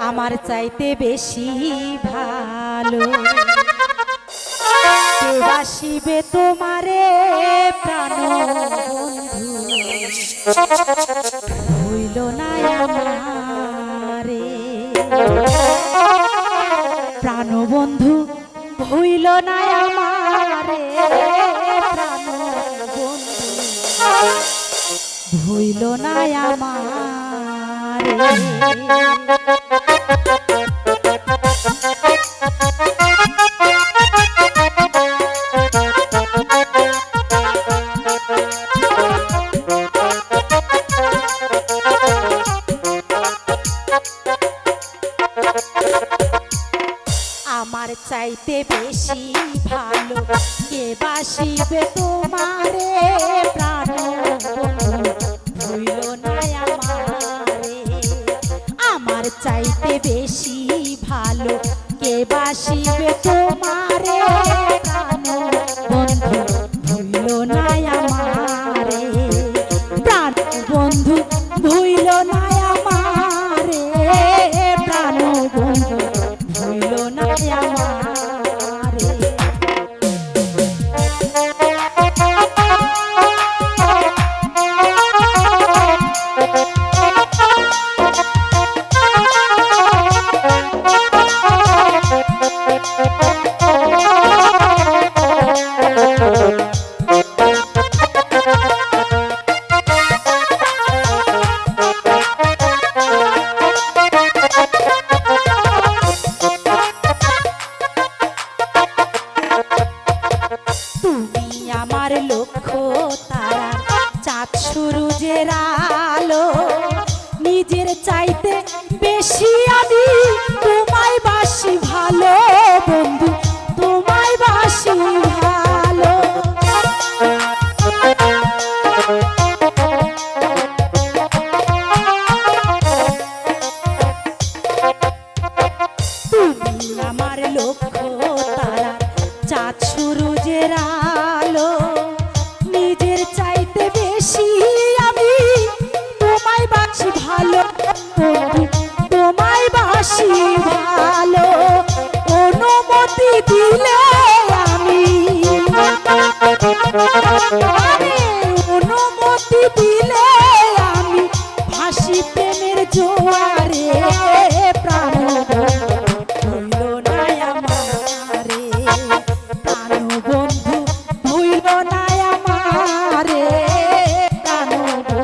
আমার চাইতে বেশি ভালো কে বাসিবে তোমারে প্রাণ বন্ধু হইল না আমারে প্রাণ বন্ধু হইল না আমারে প্রাণ বন্ধু হইল না আমারে আমার চাইতে বেশি ভালো কে বাসিবে তোমারে প্রাণ ভুইল না আমারে আমার চাইতে বেশি ভালো কে বাসিবে তোমারে প্রাণ বন্ধু ভুইল না আমারে প্রাণ বন্ধু ভুইল না আমারে প্রাণ বন্ধু ভুইল না আমারে আমার লক্ষ্য তারা চাঁদ সূরজের আলো নিজের চাইতে বেশি আমি তোমায় বাসি ভালো বন্ধু তোমায় বাসি ভালো তুমি আমার লক্ষ্য তারা চাঁদ সূরজের আলো নিজের চাইতে বেশি আমি তোমায় বাসি ভালো বন্ধু তোমায় বাসি ভালো অনুমতি দিলে আমি অনুমতি দিলে আমি ভাসি প্রেমের জোয়ারে প্রাণ হইল না আমারে প্রাণ বন্ধু হইল না আমারে প্রাণ বন্ধু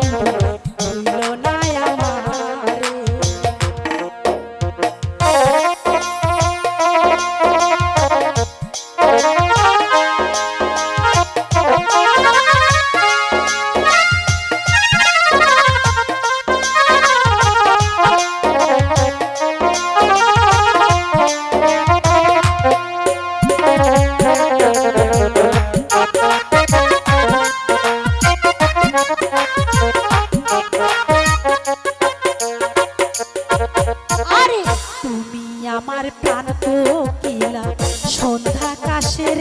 হইল না আমারে আমার প্রাণ কোকিলা সন্ধ্যা আকাশের